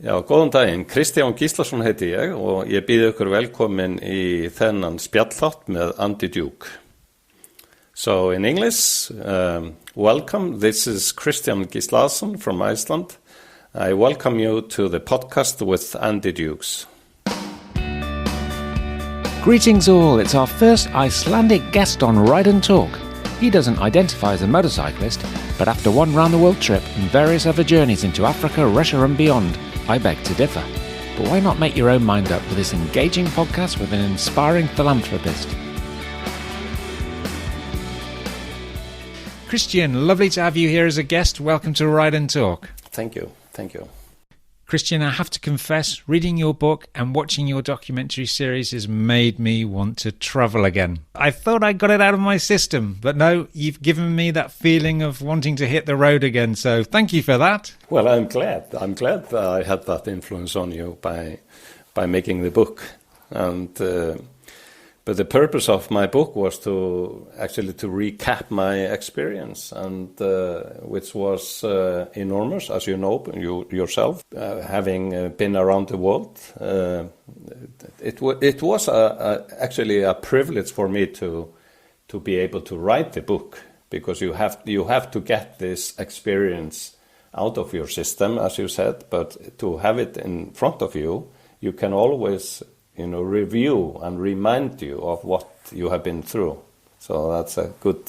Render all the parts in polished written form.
Já, góðan daginn. Kristjan Gislason heiti ég og ég býð ykkur velkomin í þennan spjallþátt með Andy Duke. So in English, welcome. This is Kristjan Gislason from Iceland. I welcome you to the podcast with Andy Dukes. Greetings all, it's our first Icelandic guest on Ride and Talk. He doesn't identify as a motorcyclist, but after one round-the-world trip and various other journeys into Africa, Russia and beyond, I beg to differ. But why not make your own mind up with this engaging podcast with an inspiring philanthropist? Kristjan, lovely to have you here as a guest. Welcome to Ride and Talk. Thank you. Thank you. Kristjan, I have to confess, reading your book and watching your documentary series has made me want to travel again. I thought I got it out of my system, but no, you've given me that feeling of wanting to hit the road again, so thank you for that. Well, I'm glad. I'm glad that I had that influence on you by making the book. And but the purpose of my book was to recap my experience, and which was enormous, as you know yourself, having been around the world. It was actually a privilege for me to be able to write the book, because you have to get this experience out of your system, as you said, but to have it in front of you, you can always review and remind you of what you have been through. So that's a good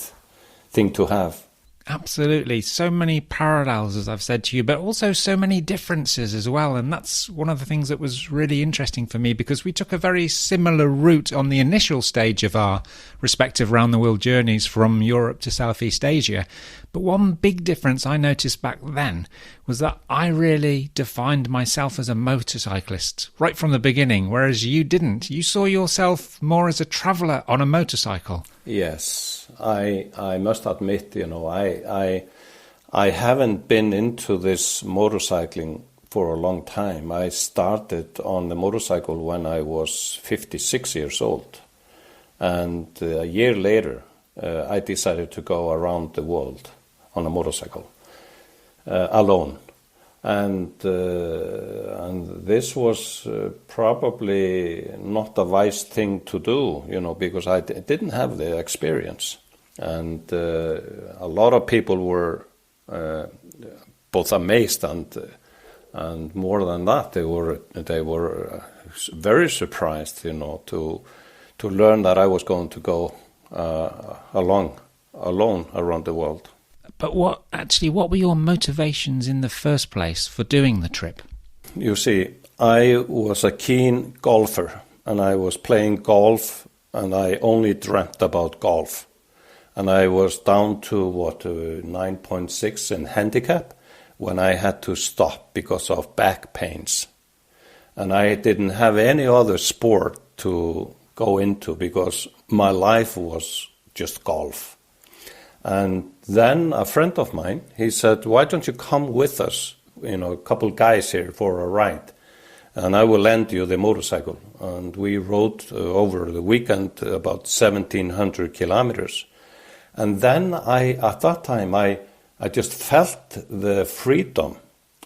thing to have. Absolutely. So many parallels, as I've said to you, but also so many differences as well. And that's one of the things that was really interesting for me, because we took a very similar route on the initial stage of our respective round-the-world journeys from Europe to Southeast Asia. But one big difference I noticed back then was that I really defined myself as a motorcyclist right from the beginning, whereas you didn't. You saw yourself more as a traveller on a motorcycle. Yes, I must admit, I haven't been into this motorcycling for a long time. I started on the motorcycle when I was 56 years old. And a year later, I decided to go around the world on a motorcycle, alone. And this was probably not a wise thing to do, because I didn't have the experience. And a lot of people were both amazed and more than that, they were very surprised, to learn that I was going to go alone around the world. But what were your motivations in the first place for doing the trip? You see, I was a keen golfer, and I was playing golf, and I only dreamt about golf. And I was down to, 9.6 in handicap when I had to stop because of back pains. And I didn't have any other sport to go into because my life was just golf. And then a friend of mine, he said, why don't you come with us, a couple guys here for a ride, and I will lend you the motorcycle. And we rode over the weekend about 1,700 kilometers. And then at that time, I just felt the freedom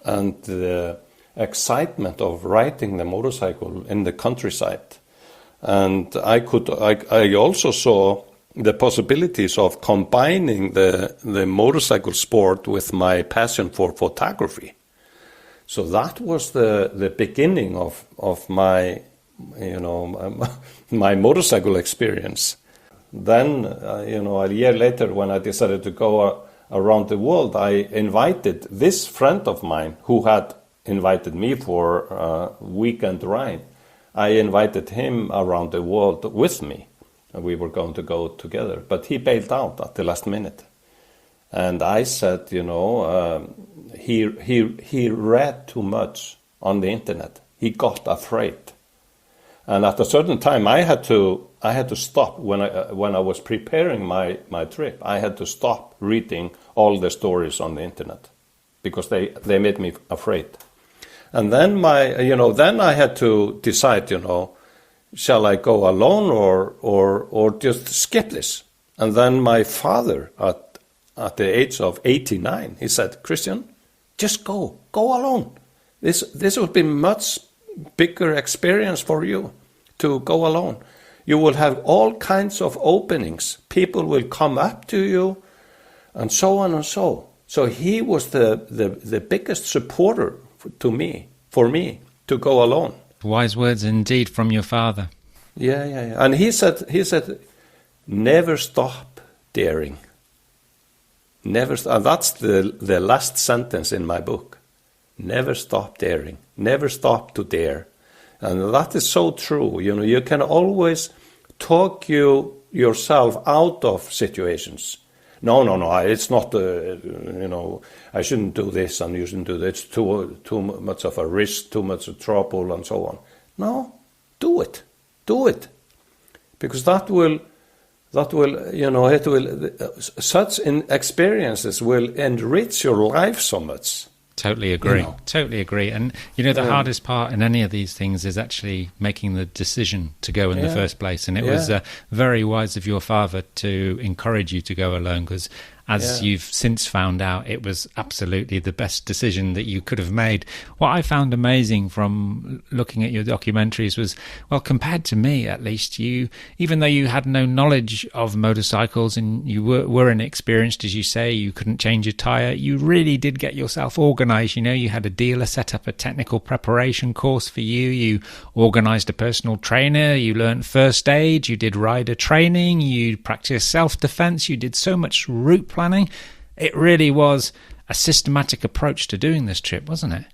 and the excitement of riding the motorcycle in the countryside. And I also saw the possibilities of combining the motorcycle sport with my passion for photography. So that was the beginning of my, my motorcycle experience. Then, a year later, when I decided to go around the world, I invited this friend of mine who had invited me for a weekend ride. I invited him around the world with me. We were going to go together, but he bailed out at the last minute. And I said, he read too much on the internet. He got afraid. And at a certain time, I had to stop when I was preparing my trip. I had to stop reading all the stories on the internet because they made me afraid. And then then I had to decide, shall I go alone or just skip this? And then my father, at the age of 89, he said, Kristjan, just go alone. This would be much bigger experience for you to go alone. You will have all kinds of openings. People will come up to you, and so on and so. So he was the biggest supporter for me to go alone. Wise words indeed from your father. Yeah. And he said, never stop daring. Never. And that's the last sentence in my book. Never stop daring. Never stop to dare. And that is so true. You know, you can always talk yourself out of situations. No, it's not, I shouldn't do this and you shouldn't do that. It's too much of a risk, too much of trouble and so on. No, do it. Because that will, such experiences will enrich your life so much. Totally agree. Totally agree. And, the hardest part in any of these things is actually making the decision to go in the first place. And it was very wise of your father to encourage you to go alone, because as you've since found out, it was absolutely the best decision that you could have made. What I found amazing from looking at your documentaries was, well, compared to me at least, you, even though you had no knowledge of motorcycles and you were inexperienced, as you say, you couldn't change a tyre, you really did get yourself organised. You had a dealer set up a technical preparation course for you, you organised a personal trainer, you learnt first aid, you did rider training, you practiced self-defence, you did so much route planning. It really was a systematic approach to doing this trip, wasn't it?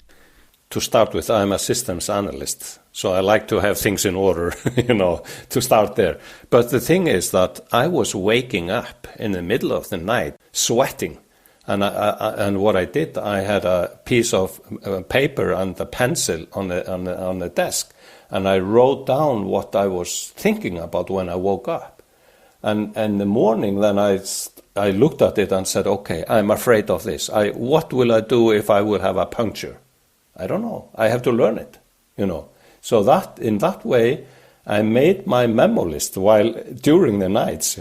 To start with, I'm a systems analyst, so I like to have things in order, to start there. But the thing is that I was waking up in the middle of the night, sweating. And what I did, I had a piece of paper and a pencil on the desk, and I wrote down what I was thinking about when I woke up. And in the morning, then I looked at it and said, okay, I'm afraid of this. What will I do if I will have a puncture? I don't know. I have to learn it, So that in that way, I made my memo list during the nights,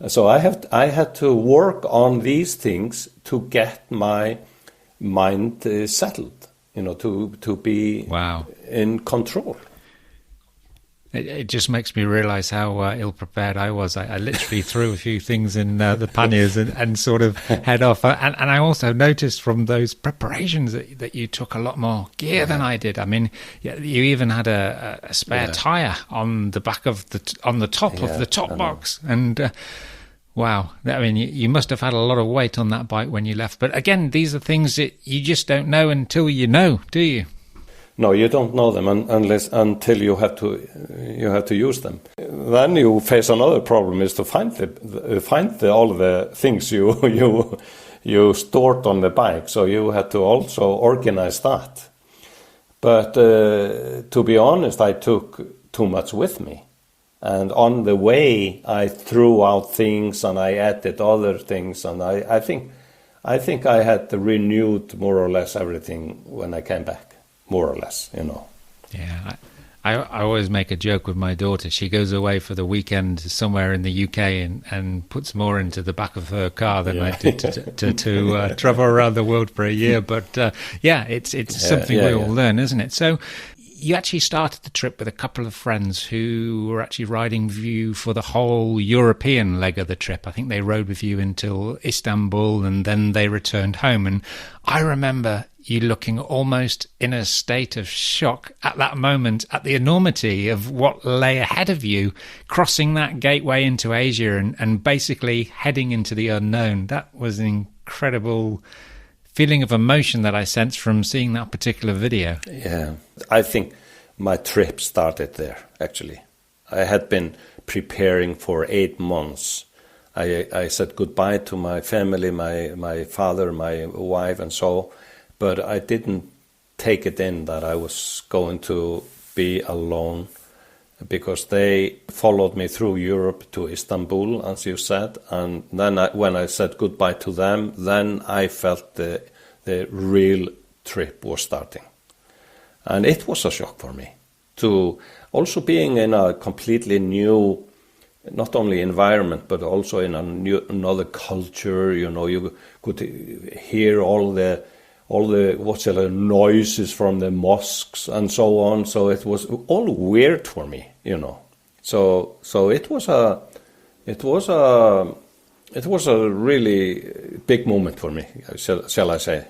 So I had to work on these things to get my mind settled, to be in control. It just makes me realise how ill-prepared I was. I literally threw a few things in the panniers and sort of head off. And I also noticed from those preparations that you took a lot more gear than I did. I mean, you even had a spare tyre on the back of on the top of the top box. And wow, I mean, you must have had a lot of weight on that bike when you left. But again, these are things that you just don't know until you know, do you? No, you don't know them until you have to use them. Then you face another problem: is to find all the things you stored on the bike. So you had to also organize that. But to be honest, I took too much with me, and on the way I threw out things and I added other things, and I think I had renewed more or less everything when I came back. More or less, Yeah, I always make a joke with my daughter. She goes away for the weekend somewhere in the UK and puts more into the back of her car than I did to travel around the world for a year. But it's something we all learn, isn't it? So you actually started the trip with a couple of friends who were actually riding with you for the whole European leg of the trip. I think they rode with you until Istanbul and then they returned home. And I remember you looking almost in a state of shock at that moment at the enormity of what lay ahead of you, crossing that gateway into Asia and basically heading into the unknown. That was an incredible feeling of emotion that I sensed from seeing that particular video. Yeah, I think my trip started there, actually. I had been preparing for 8 months. I said goodbye to my family, my father, my wife, and so. But I didn't take it in that I was going to be alone, because they followed me through Europe to Istanbul, as you said. And then when I said goodbye to them, then I felt the real trip was starting. And it was a shock for me to also being in a completely new, not only environment, but also in another culture. You could hear all all the noises from the mosques and so on. So it was all weird for me, you know. So it was a really big moment for me, shall I say.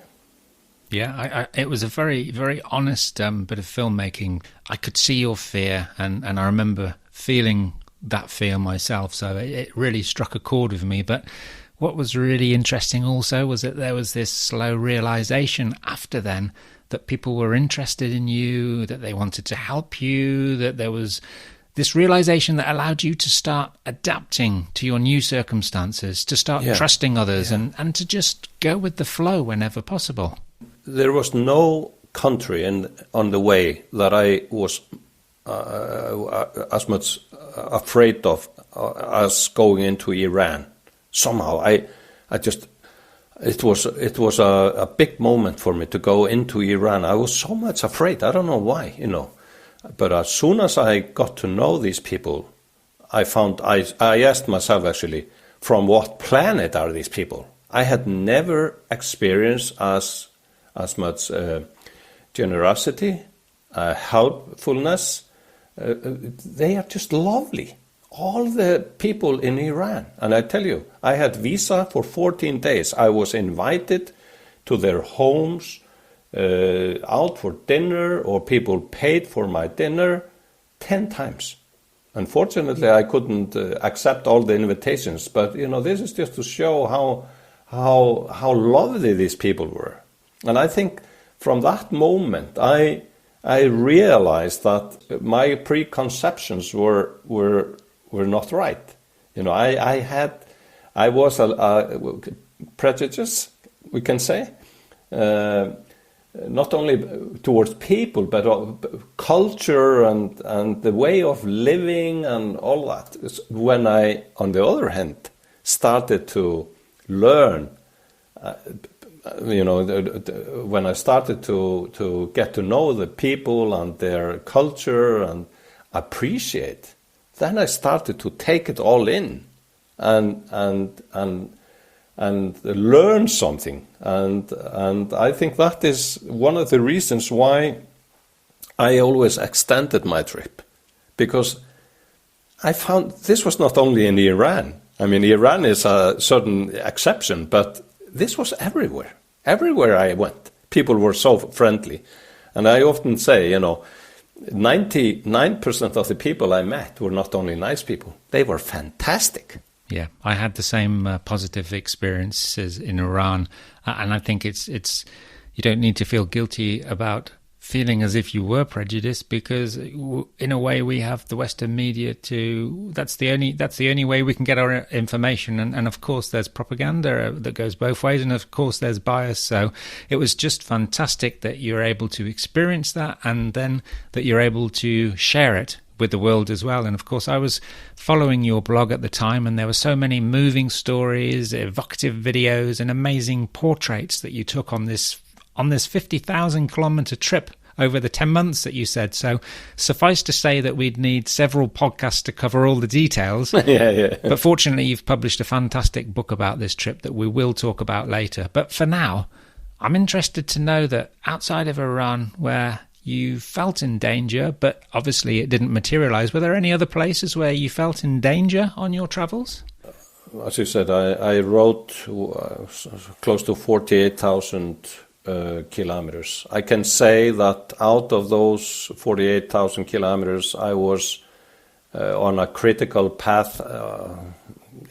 Yeah, it was a very, very honest bit of filmmaking. I could see your fear, and I remember feeling that fear myself, so it really struck a chord with me. But what was really interesting also was that there was this slow realization after then that people were interested in you, that they wanted to help you, that there was this realization that allowed you to start adapting to your new circumstances, to start trusting others, and to just go with the flow whenever possible. There was no country on the way that I was as much afraid of as going into Iran. Somehow, it was a big moment for me to go into Iran. I was so much afraid. I don't know why, you know. But as soon as I got to know these people, I asked myself actually, from what planet are these people? I had never experienced as much generosity, helpfulness. They are just lovely. All the people in Iran. And I tell you, I had visa for 14 days. I was invited to their homes, out for dinner, or people paid for my dinner 10 times. Unfortunately, I couldn't accept all the invitations, but you know, this is just to show how lovely these people were. And I think from that moment, I realized that my preconceptions were not right. You know, I was a prejudice, we can say, not only towards people, but culture and the way of living and all that. When I, on the other hand, started to learn, you know, when I started to get to know the people and their culture and appreciate, then I started to take it all in and learn something. And I think that is one of the reasons why I always extended my trip, because I found this was not only in Iran. I mean, Iran is a certain exception, but this was everywhere. Everywhere I went, people were so friendly. And I often say, you know, 99% of the people I met were not only nice people, they were fantastic. Yeah, I had the same positive experiences in Iran, and I think it's you don't need to feel guilty about feeling as if you were prejudiced, because in a way we have the Western media to that's the only way we can get our information, and of course there's propaganda that goes both ways, and of course there's bias. So it was just fantastic that you're able to experience that, and then that you're able to share it with the world as well. And of course I was following your blog at the time, and there were so many moving stories, evocative videos, and amazing portraits that you took on this 50,000 kilometer trip over the 10 months that you said. So suffice to say that we'd need several podcasts to cover all the details. Yeah. But fortunately you've published a fantastic book about this trip that we will talk about later. But for now, I'm interested to know that outside of Iran, where you felt in danger, but obviously it didn't materialize, were there any other places where you felt in danger on your travels? As you said, I rode close to 48,000 kilometers. I can say that out of those 48,000 kilometers, I was on a critical path,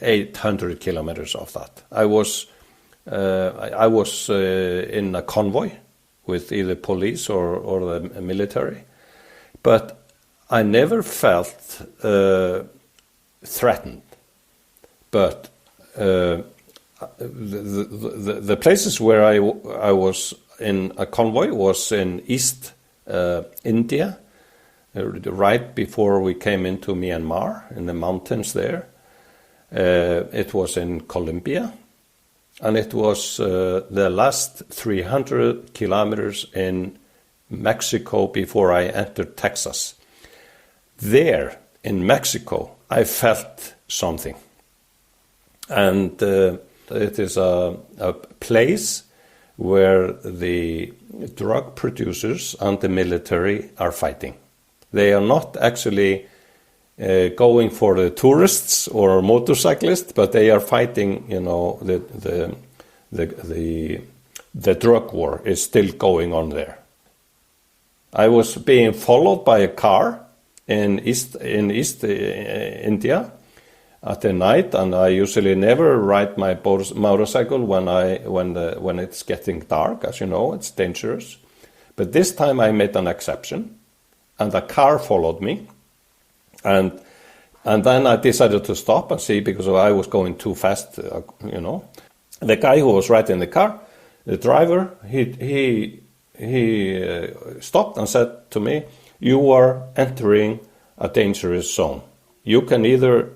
800 kilometers of that. I was in a convoy with either police or the military, but I never felt threatened. But the places where I was in a convoy was in East India, right before we came into Myanmar, in the mountains there. It was in Colombia, and it was the last 300 kilometers in Mexico before I entered Texas. There, in Mexico, I felt something. And it is a place where the drug producers and the military are fighting. They are not actually going for the tourists or motorcyclists, but they are fighting. The drug war is still going on there. I was being followed by a car in East India at the night, and I usually never ride my motorcycle when it's getting dark. As you know, it's dangerous. But this time I made an exception, and a car followed me, and then I decided to stop and see, because I was going too fast. The guy who was riding the car, the driver, he stopped and said to me, "You are entering a dangerous zone. You can either,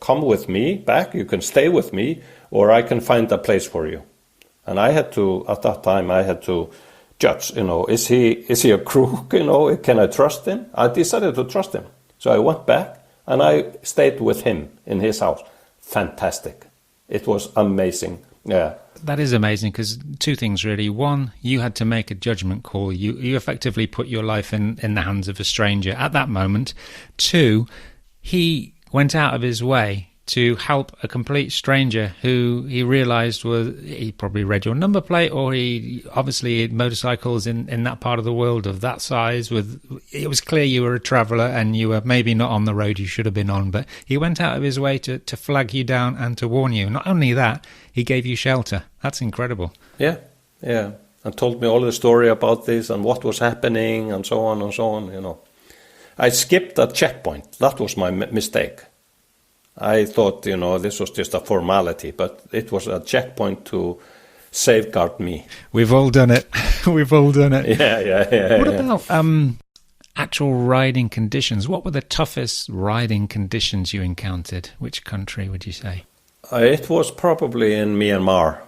come with me back, you can stay with me, or I can find a place for you." And I had to, at that time, judge, is he a crook, can I trust him? I decided to trust him. So I went back and I stayed with him in his house. Fantastic. It was amazing. Yeah. That is amazing, because two things really. One, you had to make a judgment call. You effectively put your life in the hands of a stranger at that moment. Two, he went out of his way to help a complete stranger who he realised he probably read your number plate, or he obviously motorcycles in that part of the world of that size. It was clear you were a traveller and you were maybe not on the road you should have been on, but he went out of his way to flag you down and to warn you. Not only that, he gave you shelter. That's incredible. Yeah, and told me all the story about this and what was happening and so on and so on. I skipped a checkpoint. That was my mistake. I thought, this was just a formality, but it was a checkpoint to safeguard me. We've all done it. We've all done it. Yeah. What about actual riding conditions? What were the toughest riding conditions you encountered? Which country would you say? It was probably in Myanmar.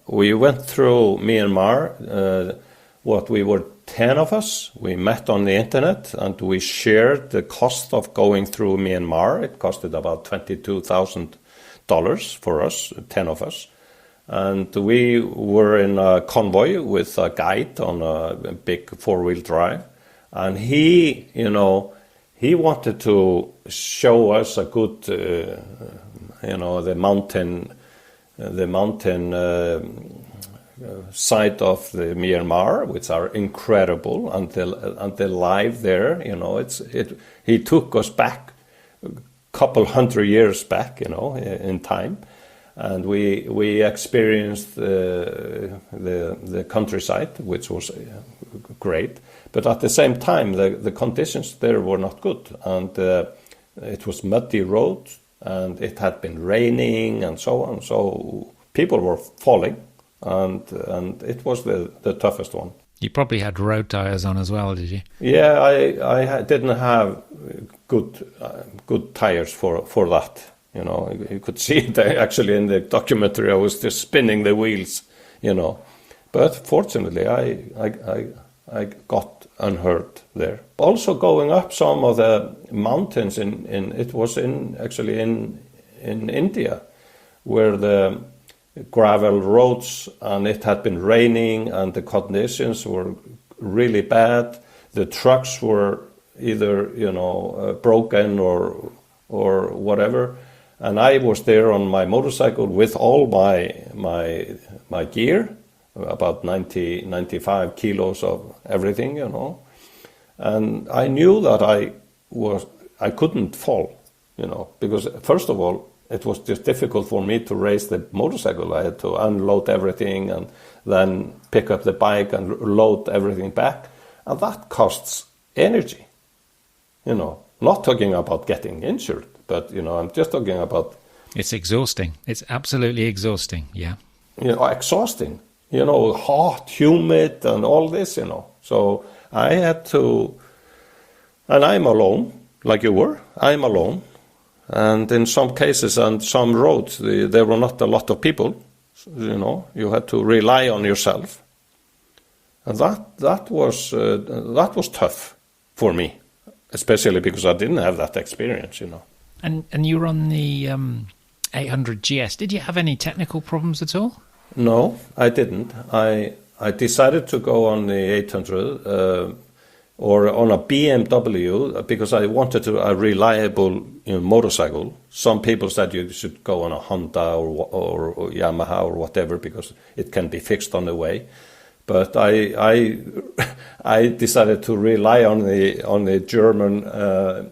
We went through Myanmar. We were 10 of us. We met on the internet and we shared the cost of going through Myanmar. It costed about $22,000 for us, 10 of us. And we were in a convoy with a guide on a big four-wheel drive. And he wanted to show us a good, the mountain side of the Myanmar, which are incredible, and the life there. He took us back a couple hundred years back, in time, and we experienced the countryside, which was great. But at the same time, the conditions there were not good, and it was muddy roads, and it had been raining and so on. So people were falling. And it was the toughest one. You probably had road tires on as well, did you? Yeah, I didn't have good tires for that. You could see it actually in the documentary. I was just spinning the wheels, But fortunately, I got unhurt there. Also going up some of the mountains in India, where the gravel roads, and it had been raining and the conditions were really bad. The trucks were either broken or whatever, and I was there on my motorcycle with all my gear, about 95 kilos of everything, and I knew that I couldn't fall, because first of all, it was just difficult for me to raise the motorcycle. I had to unload everything and then pick up the bike and load everything back. And that costs energy. Not talking about getting injured, but, I'm just talking about... It's exhausting. It's absolutely exhausting, yeah. Exhausting. Hot, humid and all this, So I had to... And I'm alone, like you were. I'm alone. And in some cases and some roads, there were not a lot of people. You had to rely on yourself, and that was tough for me, especially because I didn't have that experience. And you were on the 800 GS. Did you have any technical problems at all? No, I didn't. I decided to go on the 800 or on a BMW because I wanted a reliable motorcycle. Some people said you should go on a Honda or Yamaha or whatever because it can be fixed on the way. But I decided to rely on the German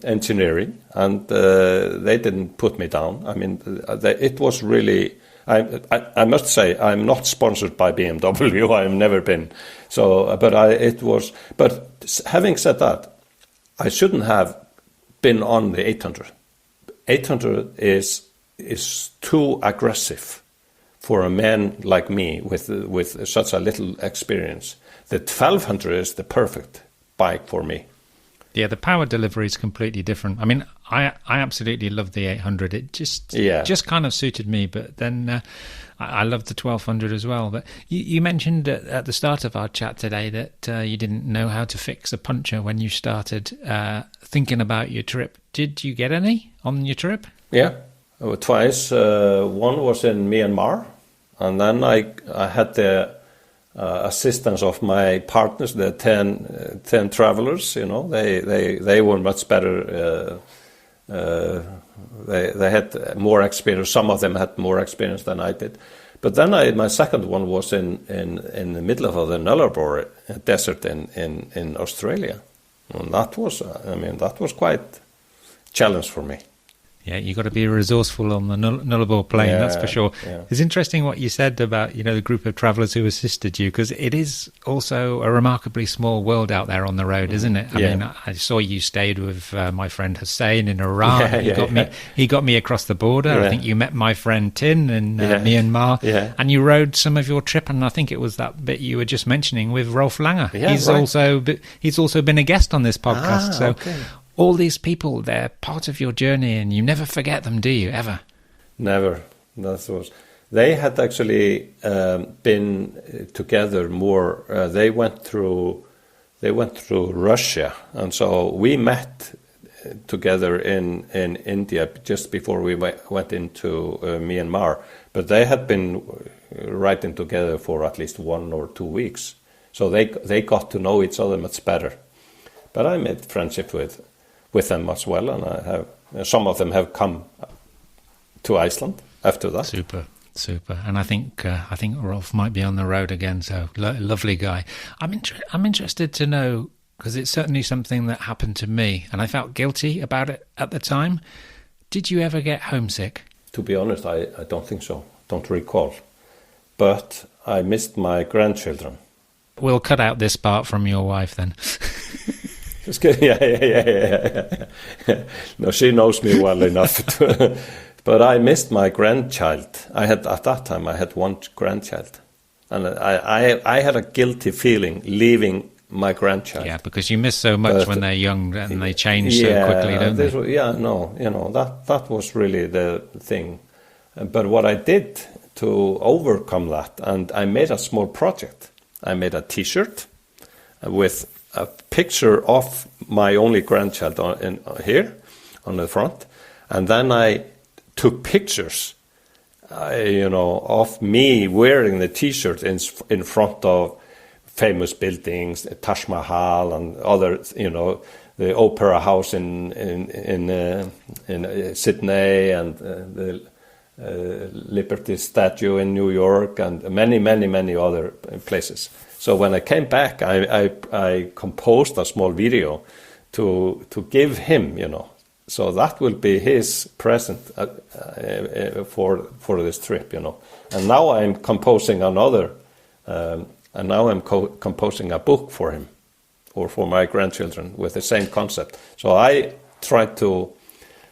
engineering, and they didn't put me down. I mean, it was really. I must say I'm not sponsored by BMW. I've never been. So, but it was. But having said that, I shouldn't have been on the 800. 800 is too aggressive for a man like me with such a little experience. The 1200 is the perfect bike for me. Yeah, the power delivery is completely different. I mean, I absolutely love the 800. It just kind of suited me, but then I love the 1200 as well. But you mentioned at the start of our chat today that you didn't know how to fix a puncture when you started thinking about your trip. Did you get any on your trip? Yeah, twice. One was in Myanmar, and then I had the assistance of my partners, the 10 travelers. You know, they were much better. They had more experience. Some of them had more experience than I did. But then my second one was in the middle of the Nullarbor desert in Australia, and that was quite a challenge for me. Yeah, you got to be resourceful on the Nullarbor Plain, that's for sure. Yeah. It's interesting what you said about the group of travellers who assisted you, because it is also a remarkably small world out there on the road, isn't it? I mean, I saw you stayed with my friend Hussein in Iran. He got me across the border. Yeah. I think you met my friend Tin in Myanmar, and you rode some of your trip. And I think it was that bit you were just mentioning with Rolf Langer. Yeah, he's also been a guest on this podcast. Okay. All these people, they're part of your journey, and you never forget them, do you, ever? Never. They had actually been together more. They went through Russia, and so we met together in India just before we went into Myanmar. But they had been riding together for at least 1 or 2 weeks, so they got to know each other much better. But I made friendship with them as well, and some of them have come to Iceland after that. Super. And I think Rolf might be on the road again. So lovely guy. I'm interested to know, because it's certainly something that happened to me, and I felt guilty about it at the time. Did you ever get homesick? To be honest, I don't think so. Don't recall. But I missed my grandchildren. We'll cut out this part from your wife then. Yeah. No, she knows me well enough. But I missed my grandchild. At that time I had one grandchild, and I had a guilty feeling leaving my grandchild. Yeah, because you miss so much when they're young and they change so quickly, don't they? That was really the thing. But what I did to overcome that, and I made a small project. I made a T-shirt with a picture of my only grandchild here on the front, and then I took pictures, of me wearing the T-shirt in front of famous buildings, Taj Mahal and other, the Opera House in Sydney, and the Liberty Statue in New York, and many other places. So when I came back, I composed a small video to give him, So that will be his present for this trip, And now I'm composing another, and now I'm composing a book for him, or for my grandchildren with the same concept. So I try to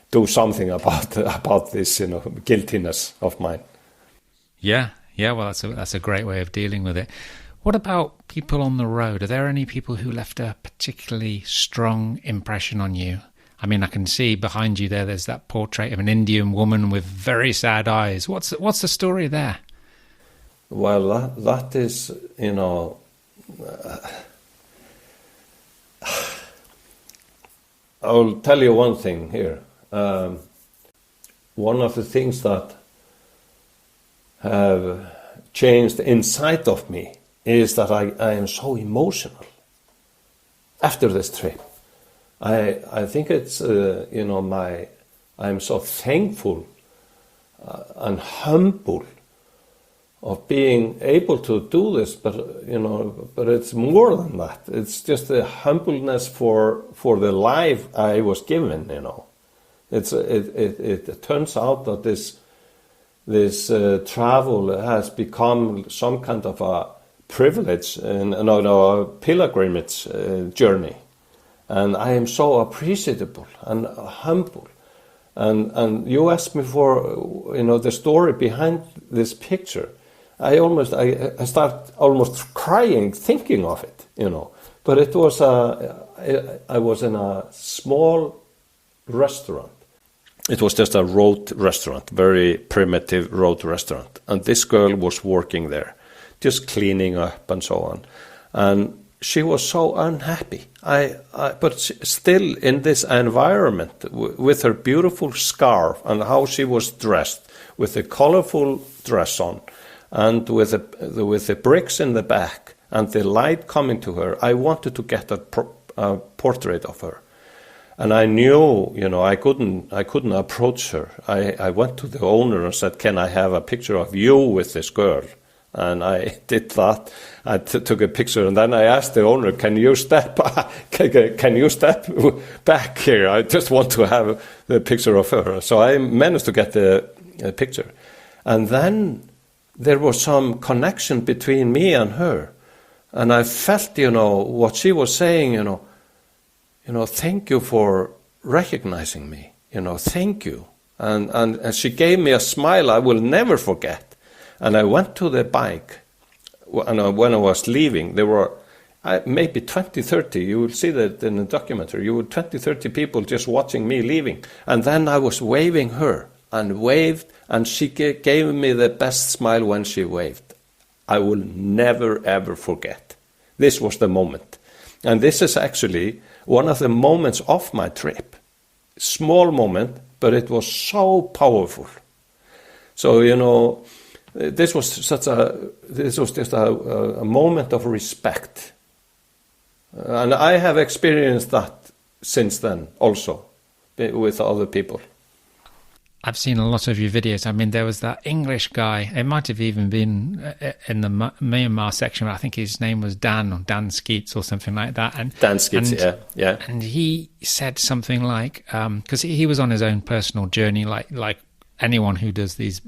do something about this, guiltiness of mine. Yeah. Well, that's a great way of dealing with it. What about people on the road? Are there any people who left a particularly strong impression on you? I mean, I can see behind you there's that portrait of an Indian woman with very sad eyes. What's the story there? Well, that is, I'll tell you one thing here. One of the things that have changed inside of me is that I am so emotional after this trip. I think it's, I'm so thankful and humble of being able to do this, but it's more than that. It's just the humbleness for the life I was given. It turns out that this travel has become some kind of a privilege and a pilgrimage journey, and I am so appreciable and humble. And you asked me for the story behind this picture. I start almost crying thinking of it, But it was I was in a small restaurant. It was just a road restaurant, very primitive road restaurant. And this girl was working there, just cleaning up and so on. And she was so unhappy. But still in this environment, with her beautiful scarf and how she was dressed, with a colorful dress on, and with the bricks in the back and the light coming to her, I wanted to get a portrait of her. And I knew, I couldn't approach her. I went to the owner and said, "Can I have a picture of you with this girl?" And I did that. I took a picture, and then I asked the owner, "Can you step back here? I just want to have the picture of her." So I managed to get the picture, and then there was some connection between me and her, and I felt, what she was saying, "Thank you for recognizing me. Thank you." And she gave me a smile I will never forget. And I went to the bike, and when I was leaving, there were maybe 20, 30, you will see that in the documentary, you were 20, 30 people just watching me leaving. And then I was waving her, and waved, and she gave me the best smile when she waved. I will never, ever forget. This was the moment. And this is actually one of the moments of my trip. Small moment, but it was so powerful. So, this was just a moment of respect. And I have experienced that since then also with other people. I've seen a lot of your videos. I mean, there was that English guy. It might have even been in the Myanmar section. I think his name was Dan, or Dan Skeets or something like that. And Dan Skeets, yeah. And he said something like, because he was on his own personal journey, like anyone who does these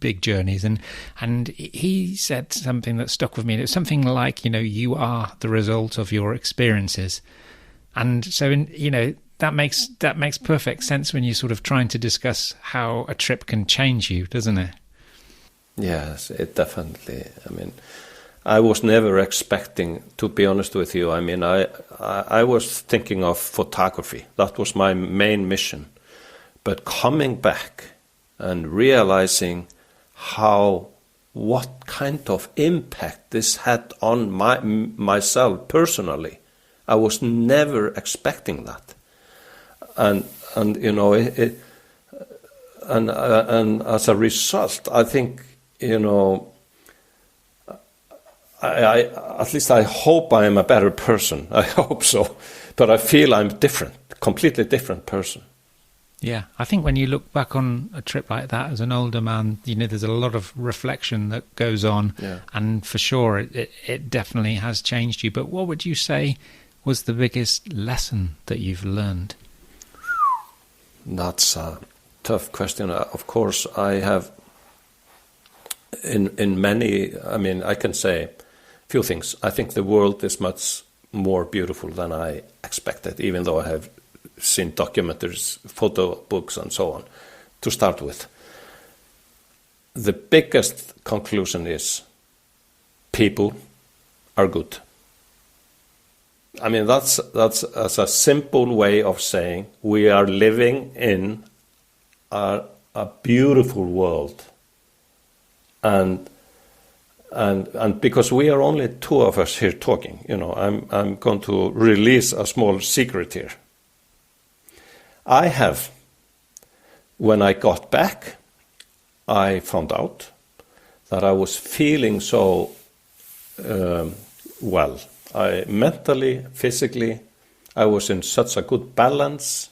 big journeys, and he said something that stuck with me. It was something like, you are the result of your experiences. And so, that makes perfect sense when you're sort of trying to discuss how a trip can change you, doesn't it? Yes, it definitely. I mean, I was never expecting, to be honest with you. I mean, I was thinking of photography. That was my main mission. But coming back and realizing what kind of impact this had on myself personally, I was never expecting that. And as a result, I think, I at least I hope I am a better person. I hope so. But I feel I'm different, completely different person. Yeah, I think when you look back on a trip like that as an older man, there's a lot of reflection that goes on. Yeah. And for sure, it definitely has changed you. But what would you say was the biggest lesson that you've learned? That's a tough question. Of course, I have in many, I can say a few things. I think the world is much more beautiful than I expected, even though I have seen documentaries, photo books, and so on, to start with. The biggest conclusion is people are good. I mean, that's a simple way of saying we are living in a beautiful world, and because we are only two of us here talking, I'm going to release a small secret here. When I got back, I found out that I was feeling so well. Mentally, physically, I was in such a good balance,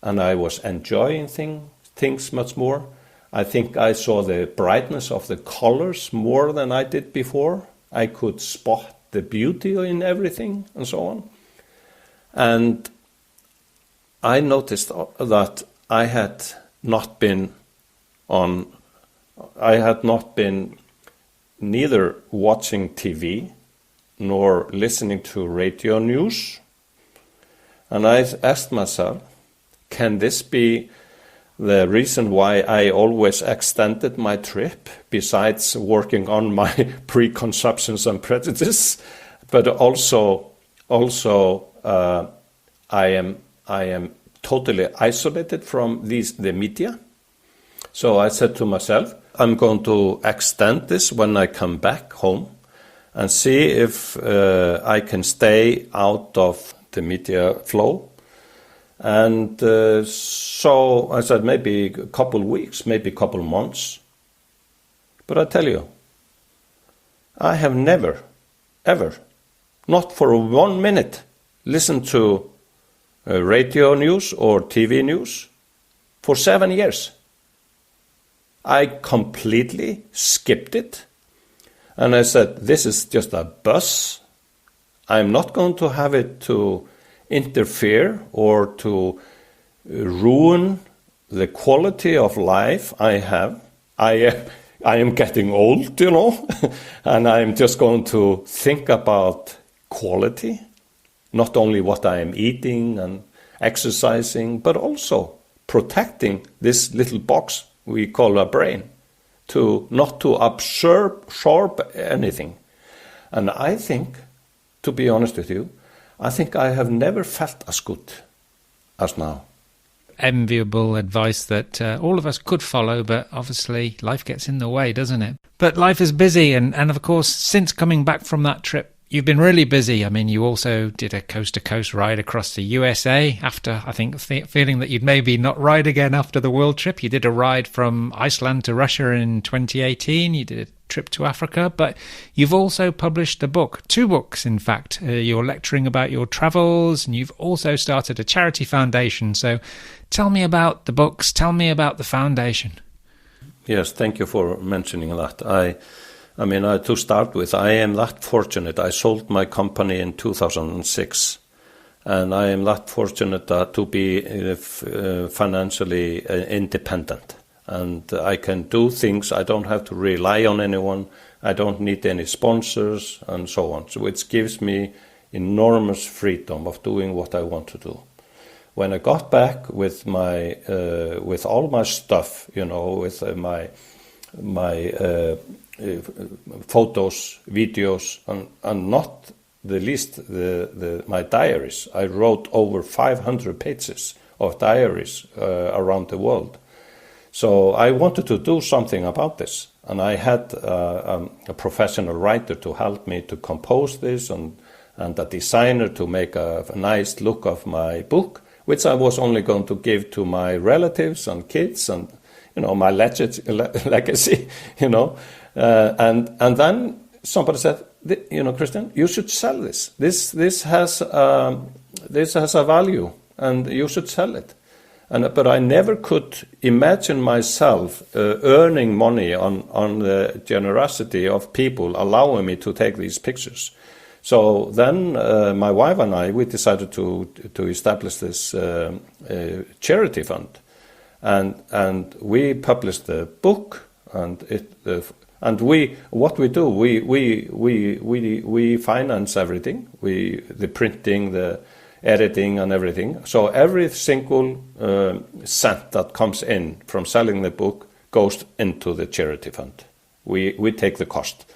and I was enjoying things much more. I think I saw the brightness of the colors more than I did before. I could spot the beauty in everything and so on. And I noticed that I had not been neither watching TV nor listening to radio news. And I asked myself, can this be the reason why I always extended my trip, besides working on my preconceptions and prejudices? But also I am totally isolated from the media. So I said to myself, I'm going to extend this when I come back home and see if I can stay out of the media flow. And so I said maybe a couple weeks, maybe a couple months. But I tell you, I have never, ever, not for 1 minute, listened to radio news or TV news for 7 years. I completely skipped it. And I said, this is just a buzz. I'm not going to have it to interfere or to ruin the quality of life I have. I am getting old, and I'm just going to think about quality, not only what I am eating and exercising, but also protecting this little box we call our brain, not to absorb anything. And I think, to be honest with you, I think I have never felt as good as now. Enviable advice that all of us could follow, but obviously life gets in the way, doesn't it? But life is busy, and of course, since coming back from that trip, you've been really busy. I mean, you also did a coast-to-coast ride across the USA after, I think, feeling that you'd maybe not ride again after the world trip. You did a ride from Iceland to Russia in 2018. You did a trip to Africa, but you've also published a book, 2 books, in fact. You're lecturing about your travels, and you've also started a charity foundation. So tell me about the books. Tell me about the foundation. Yes, thank you for mentioning that. I mean, to start with, I am that fortunate. I sold my company in 2006, and I am that fortunate to be financially independent. And I can do things. I don't have to rely on anyone. I don't need any sponsors and so on. So it gives me enormous freedom of doing what I want to do. When I got back with with all my stuff, with my photos, videos, and not the least my diaries. I wrote over 500 pages of diaries around the world. So I wanted to do something about this, and I had a professional writer to help me to compose this, and a designer to make a nice look of my book, which I was only going to give to my relatives and kids and my legacy, and then somebody said, Kristjan, you should sell this. This has a value, and you should sell it. But I never could imagine myself earning money on the generosity of people allowing me to take these pictures. So then my wife and I, we decided to establish this charity fund, and we published the book, and what we do, we finance everything, the printing, the editing and everything. So every single cent that comes in from selling the book goes into the charity fund. We take the cost.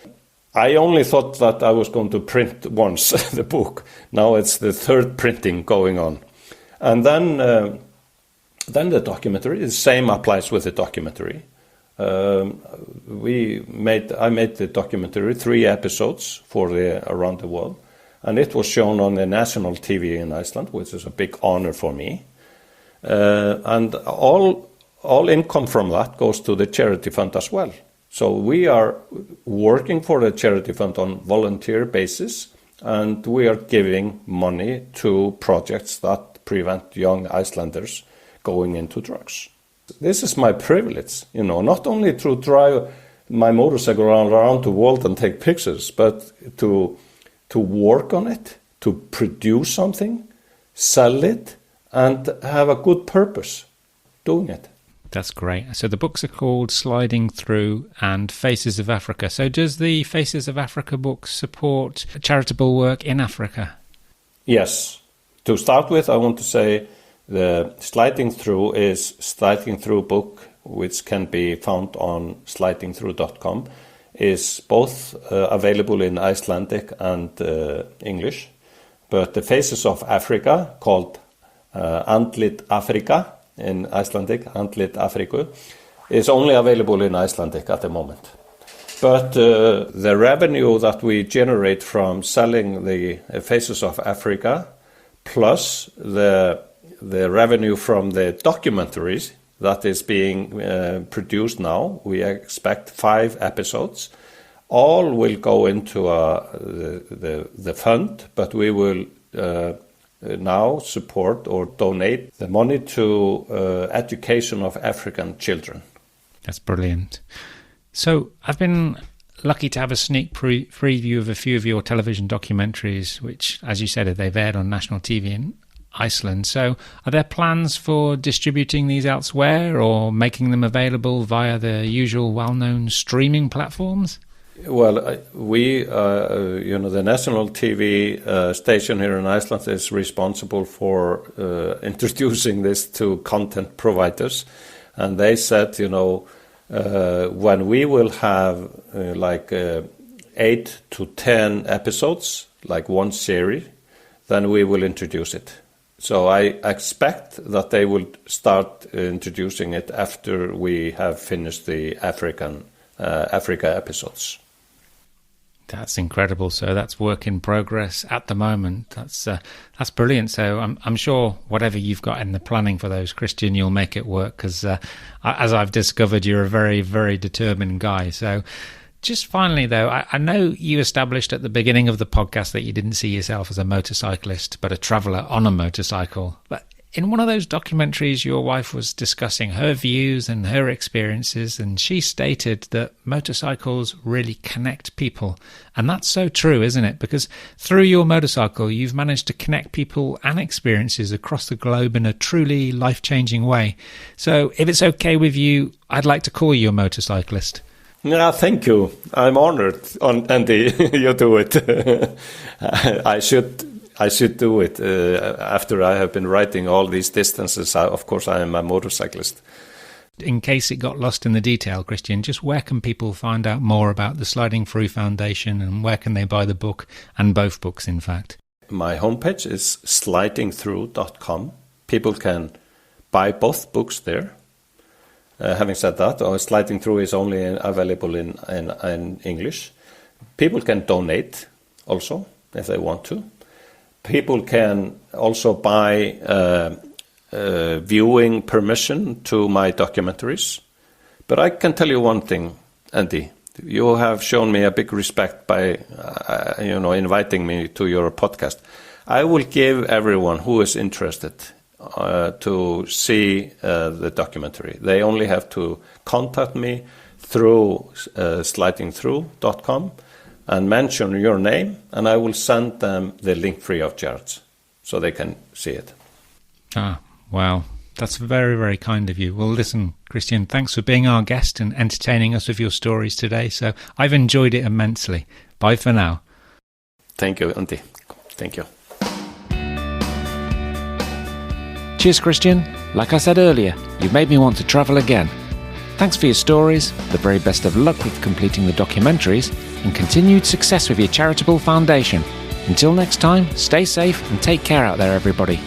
I only thought that I was going to print once the book. Now it's the 3rd printing going on. And then the documentary, the same applies with the documentary. I made the documentary 3 episodes for around the world. And it was shown on the national TV in Iceland, which is a big honor for me. And all income from that goes to the charity fund as well. So we are working for the charity fund on volunteer basis, and we are giving money to projects that prevent young Icelanders going into drugs. This is my privilege, not only to drive my motorcycle around the world and take pictures, but to work on it, to produce something, sell it, and have a good purpose doing it. That's great. So the books are called Sliding Through and Faces of Africa. So does the Faces of Africa book support charitable work in Africa? Yes. To start with, I want to say the Sliding Through is Sliding Through book, which can be found on slidingthrough.com, is both available in Icelandic and English. But the Faces of Africa, called Andlit Afrika, in Icelandic, Andlit Afriku, is only available in Icelandic at the moment. But the revenue that we generate from selling the Faces of Africa, plus the revenue from the documentaries that is being produced now, we expect 5 episodes, all will go into the fund, but we will now support or donate the money to education of African children. That's brilliant. So I've been lucky to have a sneak preview of a few of your television documentaries, which, as you said, they've aired on national TV in Iceland. So are there plans for distributing these elsewhere or making them available via the usual well-known streaming platforms? Well, we, the national TV station here in Iceland is responsible for introducing this to content providers. And they said, when we will have 8 to 10 episodes, like one series, then we will introduce it. So I expect that they will start introducing it after we have finished the Africa episodes. That's incredible. So that's work in progress at the moment. That's brilliant. So I'm sure whatever you've got in the planning for those, Kristjan, you'll make it work, because as I've discovered, you're a very, very determined guy. So just finally, though, I know you established at the beginning of the podcast that you didn't see yourself as a motorcyclist, but a traveller on a motorcycle. But in one of those documentaries, your wife was discussing her views and her experiences, and she stated that motorcycles really connect people. And that's so true, isn't it? Because through your motorcycle, you've managed to connect people and experiences across the globe in a truly life-changing way. So if it's okay with you, I'd like to call you a motorcyclist. Yeah, thank you. I'm honored, Andy. You do it. I should do it. After I have been writing all these distances, of course, I am a motorcyclist. In case it got lost in the detail, Kristjan, just where can people find out more about the Sliding Through Foundation, and where can they buy the book, and both books, in fact? My homepage is slidingthrough.com. People can buy both books there. Having said that, Sliding Through is only available in English. People can donate also if they want to. People can also buy viewing permission to my documentaries. But I can tell you one thing, Andy. You have shown me a big respect by inviting me to your podcast. I will give everyone who is interested to see the documentary. They only have to contact me through slidingthrough.com and mention your name, and I will send them the link free of charge so they can see it. Ah, wow. That's very, very kind of you. Well, listen, Kristjan, thanks for being our guest and entertaining us with your stories today. So I've enjoyed it immensely. Bye for now. Thank you, Antti. Thank you. Cheers, Kristjan. Like I said earlier, you've made me want to travel again. Thanks for your stories, the very best of luck with completing the documentaries, and continued success with your charitable foundation. Until next time, stay safe and take care out there, everybody.